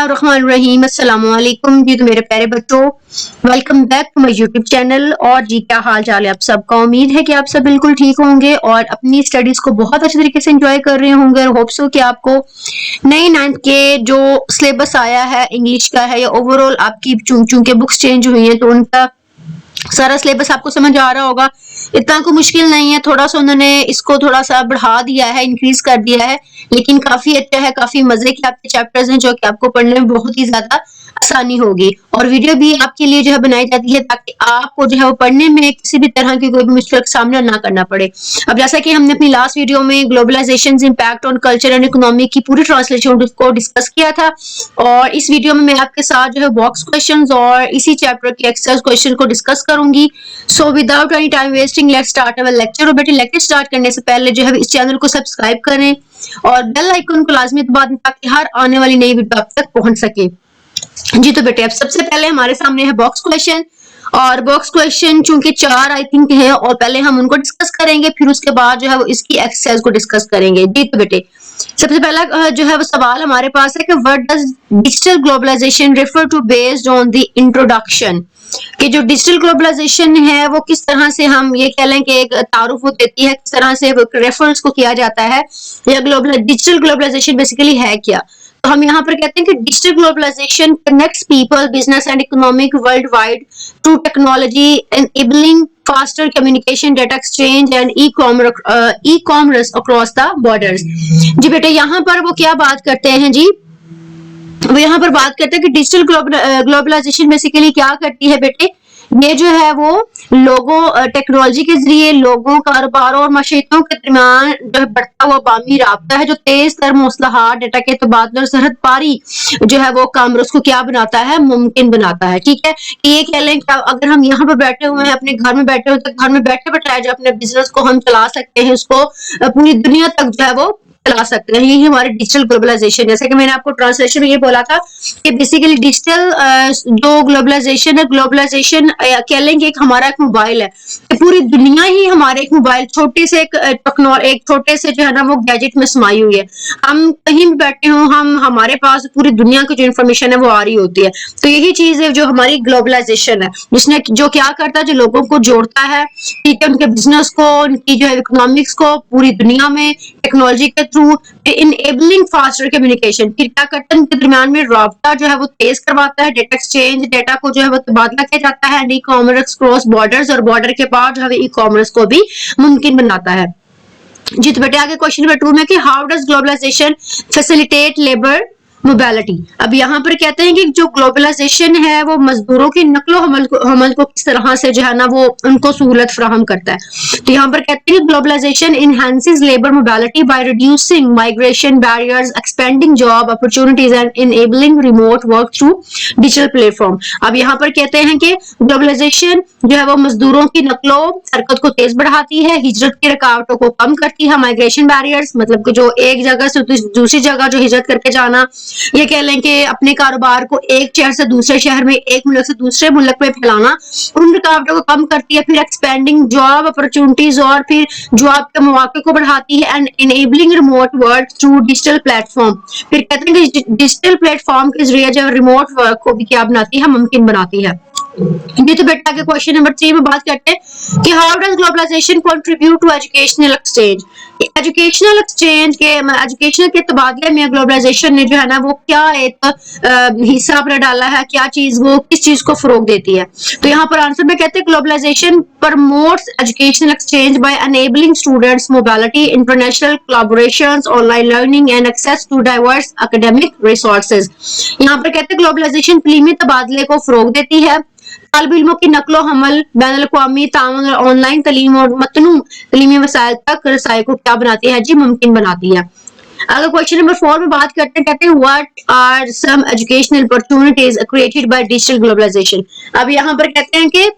बिस्मिल्लाहिर्रहमानिर्रहीम। अस्सलाम वालेकुम जी। तो मेरे प्यारे बच्चों, welcome back to my YouTube channel. और जी क्या हाल चाल है आप सबका? उम्मीद है कि आप सब बिल्कुल ठीक होंगे और अपनी स्टडीज को बहुत अच्छे तरीके से एंजॉय कर रहे होंगे। और होप सो कि आपको नई 9th के जो सिलेबस आया है इंग्लिश का है, या ओवरऑल आपकी चूंकि बुक्स चेंज हुई हैं तो उनका सारा सिलेबस आपको समझ आ रहा होगा। इतना को मुश्किल नहीं है, थोड़ा सा उन्होंने इसको थोड़ा सा बढ़ा दिया है, इंक्रीज कर दिया है, लेकिन काफी अच्छा है। काफी मजे के आपके चैप्टर्स हैं जो कि आपको पढ़ने में बहुत ही ज्यादा आसानी होगी। और वीडियो भी आपके लिए जो है बनाई जाती है ताकि आपको जो है वो पढ़ने में किसी भी तरह की कोई भी मुश्किल का सामना ना करना पड़े। अब जैसा कि हमने अपनी लास्ट वीडियो में globalization impact on culture and economy की पूरी ट्रांसलेशन को डिस्कस किया था, और इस वीडियो में मैं आपके साथ जो है बॉक्स क्वेश्चंस और इसी चैप्टर के एक्सरसाइज क्वेश्चन को डिस्कस करूंगी। So without any time wasting let's start our lecture. और बेटे लेक्चर स्टार्ट करने से पहले जो है इस चैनल को सब्सक्राइब करें और बेल आइकन को लाजमी दबा दें ताकि हर आने वाली नई वीडियो आप तक पहुंच सके। जी तो बेटे अब सबसे पहले हमारे सामने है बॉक्स क्वेश्चन, और बॉक्स क्वेश्चन चूंकि 4 आई थिंक है, और पहले हम उनको डिस्कस करेंगे, फिर उसके बाद जो है वो इसकी एक्सरसाइज को डिस्कस करेंगे। जी तो बेटे सबसे पहला जो है वो सवाल हमारे पास है कि what does digital globalization refer to based on the introduction. कि जो डिजिटल ग्लोबलाइजेशन है वो किस तरह से हम ये कह लें कि एक तारुफ देती है, किस तरह से रेफरेंस को किया जाता है, या डिजिटल ग्लोबलाइजेशन बेसिकली है क्या। तो हम यहाँ पर कहते हैं कि digital globalization connects people, business and economic worldwide through technology enabling faster communication, data exchange and e-commerce across the borders। जी बेटे यहाँ पर वो क्या बात करते हैं जी, वो यहाँ पर बात करते हैं कि डिजिटल ग्लोबलाइजेशन बेसिकली क्या करती है बेटे, ये जो है वो लोगों टेक्नोलॉजी के जरिए लोगों, कारोबारों और मशीनों के दरमियान जो है बढ़ता हुआ बामी राब्ता है, जो तेज तर मसलहात, डेटा के तबादले और सरहद पारी जो है वो कामर्स को क्या बनाता है, मुमकिन बनाता है। ठीक है, ये कह लें कि अगर हम यहाँ पर बैठे हुए हैं, अपने घर में बैठे हुए, तो घर में बैठे बैठाए जो अपने बिजनेस को हम चला सकते हैं, उसको पूरी दुनिया तक जो है वो चला सकते हैं। यही हमारे डिजिटल ग्लोबलाइजेशन। जैसे कि मैंने आपको ट्रांसलेशन में ये बोला था कि बेसिकली डिजिटल जो ग्लोबलाइजेशन है, ग्लोबलाइजेशन कह लेंगे एक हमारा एक मोबाइल है, पूरी दुनिया ही हमारे एक मोबाइल छोटे से एक छोटे से जो है ना वो गैजेट में समाई हुई है। हम कहीं भी बैठे हो, हमारे पास पूरी दुनिया की जो इन्फॉर्मेशन है वो आ रही होती है। तो यही चीज है जो हमारी ग्लोबलाइजेशन है, जिसने जो क्या करता है, जो लोगों को जोड़ता है, ठीक है, उनके बिजनेस को, उनकी जो है इकोनॉमिक्स को पूरी दुनिया में टेक्नोलॉजी के थ्रू इनेबलिंग फास्टर कम्युनिकेशन। फिर क्या करता है, उनके दरमियान में राब्ता जो है वो तेज करवाता है, डेटा एक्सचेंज, डेटा को जो है वो तबादला किया जाता है, ई कॉमर्स क्रॉस बॉर्डर्स, और बॉर्डर के पार जो है ई कॉमर्स को भी मुमकिन बनाता है। जी तो बेटे आगे क्वेश्चन नंबर 2 में कि how does globalization facilitate labour mobility. अब यहाँ पर कहते हैं कि जो ग्लोबलाइजेशन है वो मजदूरों की नकलो हमल को किस तरह से जो है ना वो उनको सहूलत फराहम करता है। तो यहाँ पर कहते हैं कि globalization enhances labour mobility by reducing migration barriers, expanding job opportunities and enabling remote work through digital platform. अब यहाँ पर कहते हैं कि ग्लोबलाइजेशन जो है वो मजदूरों की नकलो हरकत को तेज बढ़ाती है, हिजरत की रुकावटों को कम करती है। माइग्रेशन बैरियर्स मतलब कि जो एक जगह से दूसरी जगह जो हिजरत करके जाना, ये कह लें कि अपने कारोबार को एक शहर से दूसरे शहर में, एक मुल्क से दूसरे मुल्क में फैलाना, उन रुकावटों को कम करती है। फिर एक्सपेंडिंग जॉब अपॉर्चुनिटीज, और फिर जॉब के मौके को बढ़ाती है, and enabling remote work through digital platform. फिर कहते हैं कि डिजिटल प्लेटफॉर्म के जरिए जो रिमोट वर्क को भी क्या बनाती है, मुमकिन बनाती है। ये तो बेटा के क्वेश्चन नंबर 3 में बात करते हैं कि how does globalization contribute to educational exchange. Educational exchange के एजुकेशन के तबादले में ग्लोबलाइजेशन ने जो है ना वो क्या एक हिस्सा अपना डाला है, क्या चीज वो किस चीज को फरोग देती है। तो यहाँ पर आंसर में कहते हैं globalization promotes educational exchange by enabling students mobility, international collaborations, online learning and access to diverse academic resources. यहाँ पर कहते हैं ग्लोबलाइजेशन तालीमी तबादले को फरोग देती है, तालिब इल्मों की नकलो हमल, बैनुल अक़वामी ताउन, ऑनलाइन तालीम और मतनू तालीमी वसाइल तक रसाई को क्या बनाती है जी, मुमकिन बनाती है। अगर क्वेश्चन नंबर 4 में बात करते हैं, कहते हैं what are some educational opportunities created by digital globalization. अब यहाँ पर कहते हैं कि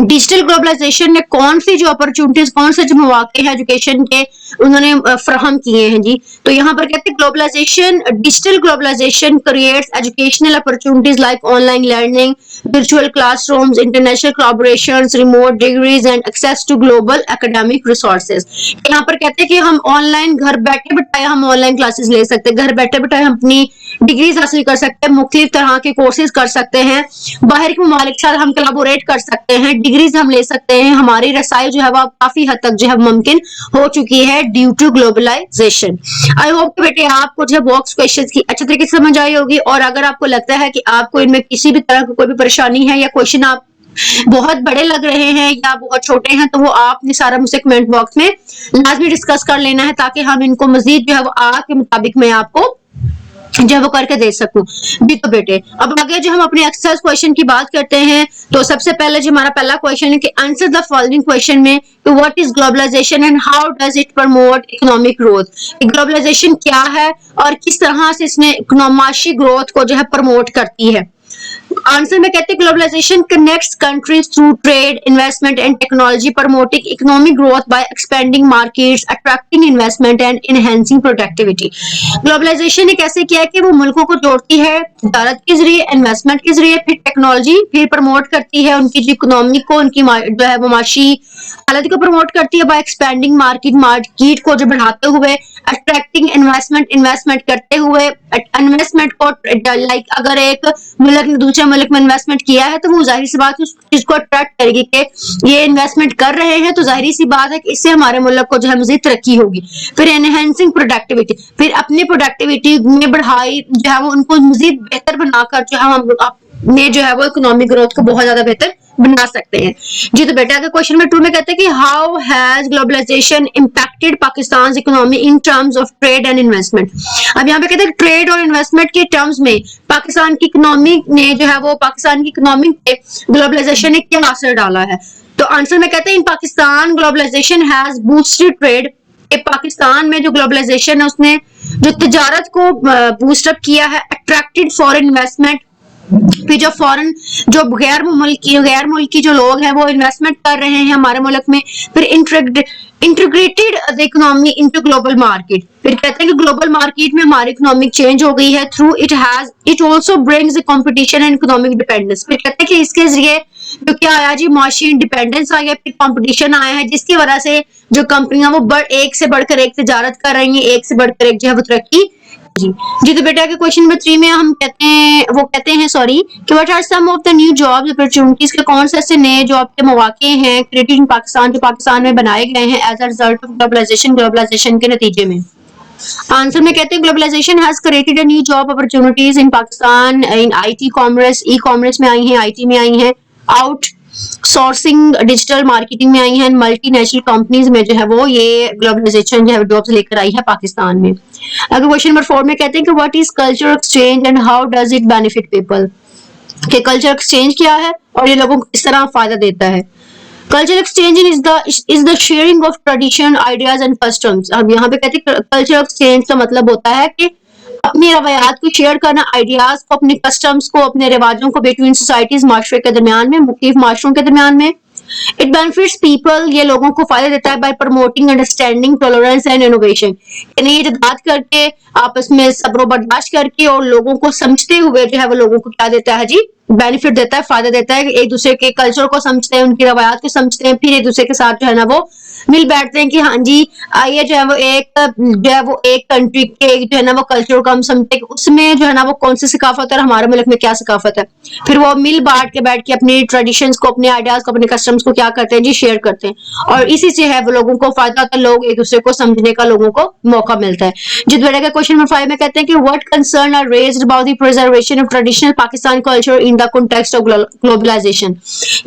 डिजिटल ग्लोबलाइजेशन ने कौन सी जो अपॉर्चुनिटीज, कौन से जो मौके हैं एजुकेशन के उन्होंने फराहम किए हैं जी। तो यहाँ पर कहते हैं globalization, digital globalization creates educational opportunities like online learning, virtual classrooms, international collaborations, remote degrees and access to global academic resources। यहाँ पर कहते हैं कि हम ऑनलाइन घर बैठे बैठाए हम ऑनलाइन क्लासेस ले सकते हैं, घर बैठे बैठाए हम अपनी डिग्रीज हासिल कर सकते हैं, मुख्तलिफ तरह के कोर्सेज कर सकते हैं, बाहर के ममालिक के साथ हम कोलैबोरेट कर सकते हैं, डिग्रीज हम ले सकते हैं, हमारी रसाई जो है वो काफी हद तक जो है मुमकिन हो चुकी है due to globalization. I hope कि बेटे आपको जो है बॉक्स क्वेश्चन की अच्छे तरीके से समझ आई होगी, और अगर आपको लगता है कि आपको इनमें किसी भी तरह की कोई भी परेशानी है या क्वेश्चन आप बहुत बड़े लग रहे हैं या बहुत छोटे हैं, तो वो आपने सारा मुझसे कमेंट बॉक्स में लाजमी डिस्कस कर लेना है, ताकि हम इनको मजीद जो है वो आपके मुताबिक मैं आपको जो वो करके दे सकूं। भी तो बेटे अब आगे जो हम अपने एक्सरसाइज क्वेश्चन की बात करते हैं, तो सबसे पहले जो हमारा पहला क्वेश्चन है कि आंसर द फॉलोइंग क्वेश्चन में what is globalization and how does it promote economic growth. Globalization क्या है और किस तरह से इसने माशी ग्रोथ को जो है प्रमोट करती है। आंसर में कहते हैं globalization connects countries through trade, investment and technology, promoting economic growth by expanding markets, attracting investment and enhancing productivity. Globalization ने कैसे किया है कि वो मुल्कों को जोड़ती है तजारत के जरिए, इन्वेस्टमेंट के जरिए, फिर टेक्नोलॉजी, फिर प्रमोट करती है उनकी जो इकोनॉमी को, उनकी जो है वो माशी हालत को प्रमोट करती है बाय एक्सपेंडिंग मार्केट को जो बढ़ाते हुए, अट्रैक्टिंग इन्वेस्टमेंट करते हुए, इन्वेस्टमेंट को लाइक अगर एक मुल्क ने दूसरे मुल्क में इन्वेस्टमेंट किया है तो वो जाहिर सी बात है उस चीज को अट्रैक्ट करेगी कि ये इन्वेस्टमेंट कर रहे हैं, तो जाहिर सी बात है कि इससे हमारे मुल्क को जो है मजीद तरक्की होगी। फिर एनहांसिंग प्रोडक्टिविटी, फिर अपनी प्रोडक्टिविटी में बढ़ाई जो है वो उनको मजीद बेहतर बनाकर जो है हम अपने जो है वो इकोनॉमिक ग्रोथ को बहुत ज्यादा बेहतर बना सकते हैं। जी तो बेटा अगर क्वेश्चन नंबर 2 में कहते हैं कि how has globalization impacted Pakistan economy in terms of trade and investment. अब यहाँ पे कहते हैं ट्रेड और इन्वेस्टमेंट के टर्म्स में पाकिस्तान की इकोनॉमी ने जो है वो पाकिस्तान की इकोनॉमी पे ग्लोबलाइजेशन ने क्या असर डाला है। तो आंसर में कहते हैं in Pakistan globalization has boosted trade. Pakistan में जो ग्लोबलाइजेशन है उसने जो तजारत को बूस्टअप किया है, अट्रैक्टेड फॉरेन इन्वेस्टमेंट, फिर जो फॉरेन जो गैर मुल्की जो लोग हैं वो इन्वेस्टमेंट कर रहे हैं हमारे मुल्क में, फिर integrated the economy into global market. फिर कहते हैं कि ग्लोबल मार्केट में हमारी इकोनॉमिक चेंज हो गई है, through it also brings the competition and economic dependence. फिर कहते हैं कि इसके जरिए जो क्या आया जी, माशी इंडिपेंडेंस आ गया, फिर कंपटीशन आया है, जिसकी वजह से जो कंपनियां वो एक से बढ़कर एक तजारत कर रही हैं, एक से बढ़कर एक जो है वो तरक्की। जी तो बेटा के क्वेश्चन नंबर 3 में हम कहते हैं कि what are some of the new jobs opportunities के कौन से ऐसे नए जॉब के मौके हैं क्रिएटेड इन पाकिस्तान जो पाकिस्तान में बनाए गए हैं as a result of globalization के नतीजे में। आंसर में कहते हैं globalization has created a new job opportunities in Pakistan in IT commerce, e-commerce में आई हैं, आईटी में आई हैं, आउट सोर्सिंग डिजिटल मार्केटिंग में आई है, मल्टीनेशनल कंपनीज में जो है वो ये ग्लोबलाइजेशन जो है जॉब्स लेकर आई है पाकिस्तान में। अगर क्वेश्चन नंबर 4 में कहते हैं कि what is culture exchange and how does it benefit people. कि कल्चर एक्सचेंज क्या है और ये लोगों को किस तरह फायदा देता है। Culture exchange is the sharing of tradition, ideas and customs. अब यहाँ पे कहते हैं कल्चर एक्सचेंज का मतलब होता है कि अपनी रवायात को शेयर करना, आइडियाज को, अपने कस्टम्स को, अपने रिवाजों को बिटवीन सोसाइटीज, माशरे के दरमियान में, मुख्तलिफ माशरों के दरमियान में। इट बेनिफिट्स पीपल, ये लोगों को फायदा देता है bye promoting understanding, tolerance and innovation. यानी ये बात करके आपस में सब्र बर्दाश्त करके और लोगों को समझते हुए जो है वो लोगों को क्या देता है जी, बेनिफिट देता है, फायदा देता है। एक दूसरे के कल्चर को समझते हैं, उनकी रवायात को समझते हैं, फिर एक दूसरे के साथ जो है ना वो मिल बैठते हैं कि हाँ जी आइए जो है वो एक कंट्री के जो है ना वो कल्चर को हम समझते हैं कि उसमें जो है ना वो कौन सी सकाफत है और हमारे मुल्क में क्या सकाफत है। फिर वो मिल बांट के बैठ के अपनी ट्रेडिशंस को, अपने आइडियाज को, अपने कस्टम्स को क्या करते हैं जी, शेयर करते हैं, और इसी से है वो लोगों को फायदा होता है, लोग एक दूसरे को समझने का लोगों को मौका मिलता है। जिस बेटा का क्वेश्चन नंबर 5 में कहते हैं कि what concern are raised about the preservation of traditional Pakistan culture in the context of globalization.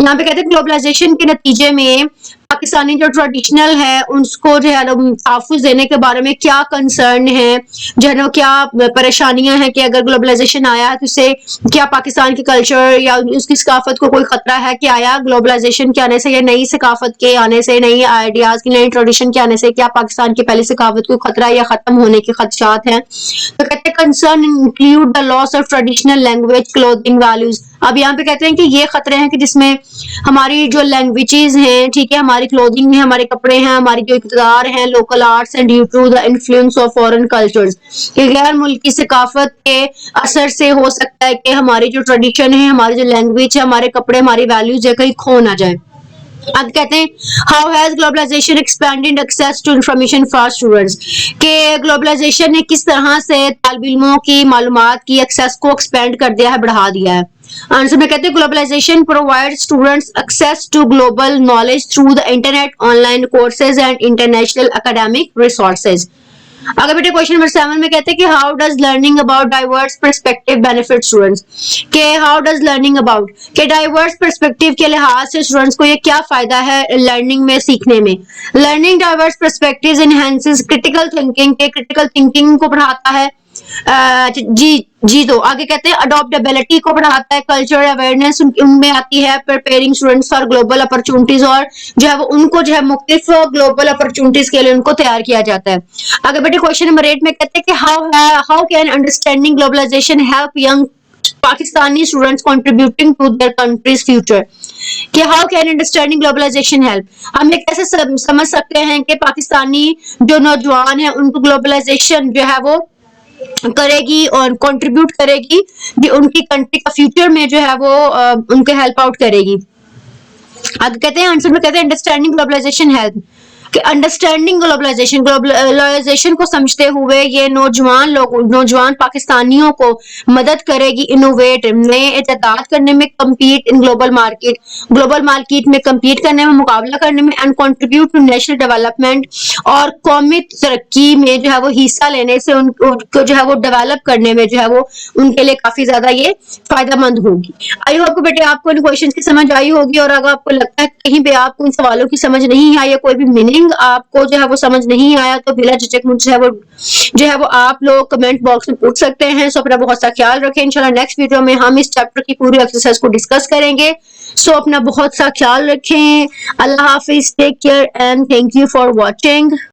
यहाँ पे कहते हैं ग्लोबलाइजेशन के नतीजे में पाकिस्तानी जो ट्रेडिशनल है उसको जो है तहफ़्फ़ुज़ देने के बारे में क्या कंसर्न है, जो है ना क्या परेशानियां हैं कि अगर ग्लोबलाइजेशन आया तो इससे क्या पाकिस्तान के कल्चर या उसकी सकाफत को कोई खतरा है कि आया ग्लोबलाइजेशन के आने से या नई सकाफत के आने से, नई आइडियाज की, नई ट्रेडिशन के आने से क्या पाकिस्तान की पहली सकाफत को खतरा या खत्म होने के खदशात हैं। तो कहते हैं concern include the loss of traditional language, clothing, values. अब यहाँ पे कहते हैं कि ये खतरे हैं कि जिसमें हमारी जो लैंग्वेजेस हैं, ठीक है, हमारी क्लोथिंग है, हमारे कपड़े हैं, हमारी जो इक़्तिदार हैं, local arts and due to the influence of foreign cultures, कि गैर मुल्की सकाफत के असर से हो सकता है कि हमारी जो ट्रेडिशन है, हमारी जो लैंग्वेज है, हमारे कपड़े, हमारी वैल्यूज है कहीं खो ना जाए। اب کہتے ہیں how has globalization expanded access to information for students, کہ گلوبلائزیشن نے کس طرح سے طالب علموں کی معلومات کی ایکسیس کو ایکسپینڈ کر دیا ہے، بڑھا دیا ہے. آنسر میں کہتے ہیں globalization provide students access to global knowledge through the internet, online courses and international academic resources. اگر بیٹے کوشچن نمبر 7 میں کہتے ہیں کہ how does learning about diverse perspective benefit students, کہ ہاؤ ڈز لرننگ اباؤٹ کہ diverse perspective کے لحاظ سے اسٹوڈنٹس کو یہ کیا فائدہ ہے لرننگ میں، سیکھنے میں. Learning diverse perspectives enhances critical thinking, کہ کریٹیکل تھنکنگ کو بڑھاتا ہے. جی تو آگے کہتے ہیں اڈاپٹیبلٹی کو بڑھاتا ہے، کلچرل اویئرنیس ان میں آتی ہے، preparing students for global opportunities, اور جو ہے وہ ان کو جو ہے مختلف گلوبل اپرچونٹیز کے لیے ان کو تیار کیا جاتا ہے. اگر بیٹے کوشچن نمبر 8 میں کہتے ہیں کہ how can understanding globalization help young Pakistani students contributing to their countries future, کہ how can understanding globalization help, ہم یہ کیسے سمجھ سکتے ہیں کہ پاکستانی جو نوجوان ہیں ان کو گلوبلائزیشن جو ہے وہ کرے گی اور کنٹریبیوٹ کرے گی، کہ ان کی کنٹری کا فیوچر میں جو ہے وہ ان کو ہیلپ آؤٹ کرے گی. آگے کہتے ہیں آنسر میں کہتے ہیں انڈرسٹینڈنگ گلوبلائزیشن ہیلپ، کہ انڈرسٹینڈنگ گلوبلائزیشن کو سمجھتے ہوئے یہ نوجوان پاکستانیوں کو مدد کرے گی انوویٹ، نئے ایجادات کرنے میں، کمپیٹ ان گلوبل مارکیٹ میں کمپیٹ کرنے میں، مقابلہ کرنے میں، and contribute to national development, اور قومی ترقی میں جو ہے وہ حصہ لینے سے ان کو جو ہے وہ ڈیولپ کرنے میں جو ہے وہ ان کے لیے کافی زیادہ یہ فائدہ مند ہوگی. آئی ہوپ کہ بیٹے آپ کو ان کوشچنس کی سمجھ آئی ہوگی، اور اگر آپ کو لگتا ہے کہیں پہ آپ کو ان سوالوں کی سمجھ نہیں آئی یا کوئی بھی میننگ آپ کو جو ہے وہ سمجھ نہیں آیا، تو بلا جھجک مجھ سے جو ہے وہ آپ لوگ کمنٹ باکس میں پوچھ سکتے ہیں. سو اپنا بہت سا خیال رکھیں، انشاءاللہ نیکسٹ ویڈیو میں ہم اس چیپٹر کی پوری ایکسرسائز کو ڈسکس کریں گے. سو اپنا بہت سا خیال رکھیں. اللہ حافظ، take care and thank you for watching.